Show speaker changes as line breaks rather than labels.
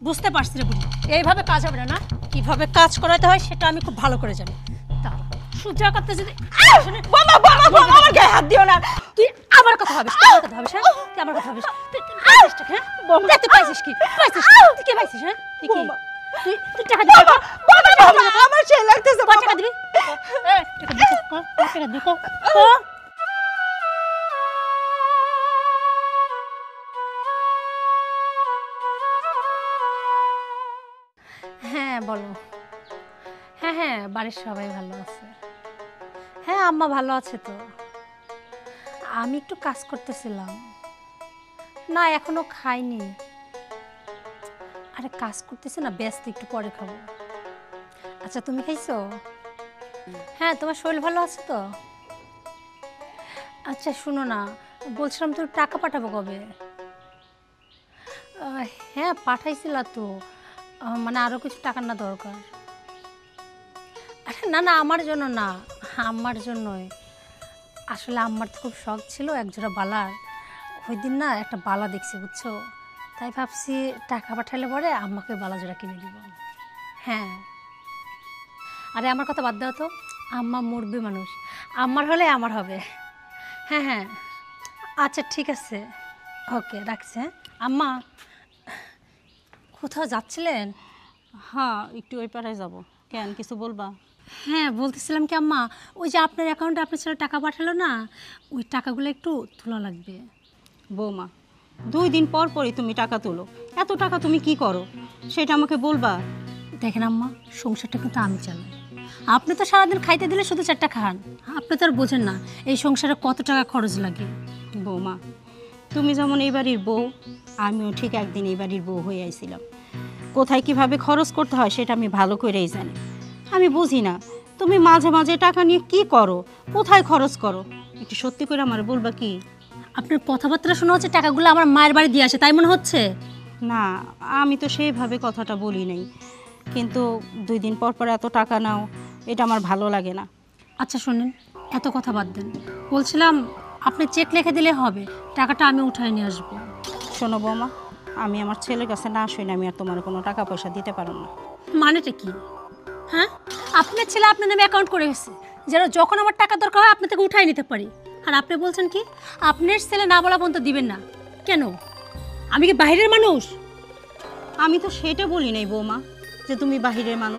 বুঝতে পারছি রে বুড়ি, এইভাবে কাজ হবে না। না কিভাবে কাজ করাতে হয় সেটা আমি খুব ভালো করে জানি। দাঁড়া, সোজা কথা যদি
বাবা বাবা বাবা আমার গায়ে হাত দিও না।
তুই আমার কথা ভাবিস, আমার কথা ভাবিস, হ্যাঁ তুই আমার কথা ভাবিস। তুই পাইছিস টাকা, হ্যাঁ তুই পাইছিস কি? পাইছিস তুই কি পাইছিস? হ্যাঁ তুই কি তুই তুই টাকা দিবি?
বাবা বাবা আমার সেই লাগতেছে
কয় টাকা দিবি? টাকা দিবি? টাকা দিবি? হ্যাঁ বলো। হ্যাঁ হ্যাঁ, বাড়ির সবাই ভালো আছে। হ্যাঁ আম্মা ভালো আছে তো। আমি একটু কাজ করতেছিলাম, না এখনো খাইনি। আরে কাজ করতেছি না, ব্যস্ত, একটু পরে খাবো। আচ্ছা তুমি খাইছো? হ্যাঁ তোমার শরীর ভালো আছে তো? আচ্ছা শুনো না, বলছিলাম তুমি টাকা পাঠাবো কবে? হ্যাঁ পাঠাইছিলা তো, মানে আরও কিছু টাকার না দরকার। আরে না না আমার জন্য না, আমার জন্যই। আসলে আমার তো খুব শখ ছিল একজোড়া বালার। ওই দিন না একটা বালা দেখছি বুঝছো, তাই ভাবছি টাকা পাঠালে পরে আম্মাকে বালা জোড়া কিনে দিব। হ্যাঁ আরে আমার কথা বাদ দাও তো, আম্মা মুরব্বি মানুষ, আমার হলে আমার হবে। হ্যাঁ হ্যাঁ আচ্ছা ঠিক আছে, ওকে রাখছি। হ্যাঁ আম্মা কোথাও যাচ্ছিলেন?
হ্যাঁ একটু ওই পাড়ায় যাব। কেন কিছু বলবা?
হ্যাঁ বলতেছিলাম কি আম্মা, ওই যে আপনার অ্যাকাউন্টে আপনার ছেলে টাকা পাঠালো না, ওই টাকাগুলো একটু তোলা লাগবে।
বৌমা 2 দিন পর পরই তুমি টাকা তোলো, এত টাকা তুমি কি করো সেটা আমাকে বলবা।
দেখেন আম্মা, সংসারটা কিন্তু আমি চালাই। আপনি তো সারাদিন খাইতে দিলে শুধু 4টা খান, আপনি তো আর বোঝেন না এই সংসারে কত টাকা খরচ লাগে।
বৌমা তুমি যেমন এই বাড়ির বউ, আমিও ঠিক একদিন এই বাড়ির বউ হয়ে আইছিলাম। কোথায় কিভাবে খরচ করতে হয় সেটা আমি ভালো করেই জানি। আমি বুঝি না তুমি মাঝে মাঝে টাকা নিয়ে কি করো, কোথায় খরচ করো, একটু সত্যি করে আমার বলবা কি?
আপনার কথাবার্তা শোনা হচ্ছে টাকাগুলো আমার মায়ের বাড়ি দিয়ে আসে, তাই মনে হচ্ছে?
না আমি তো সেইভাবে কথাটা বলি নাই, কিন্তু 2 দিন পর পর এত টাকা নাও এটা আমার ভালো লাগে না।
আচ্ছা শোনেন, এত কথা বাদ দেন, বলছিলাম আপনি চেক লিখে দিলে হবে, টাকাটা আমি উঠায় নিয়ে আসবো।
শোনো বৌমা, আমি আমার ছেলের কাছে না শুনে আমি আর তোমার কোনো টাকা পয়সা দিতে পারব না।
মানেটা কি? হ্যাঁ আপনার ছেলে আপনার নামে অ্যাকাউন্ট করে গেছে, যেন যখন আমার টাকা দরকার হয় আপনি থেকে উঠাই নিতে পারি। আর আপনি বলছেন কি আপনার ছেলে না বলা পর্যন্ত দিবেন না? কেন, আমি কি বাইরের মানুষ?
আমি তো সেটা বলি নাই বৌমা যে তুমি বাহিরের মানুষ।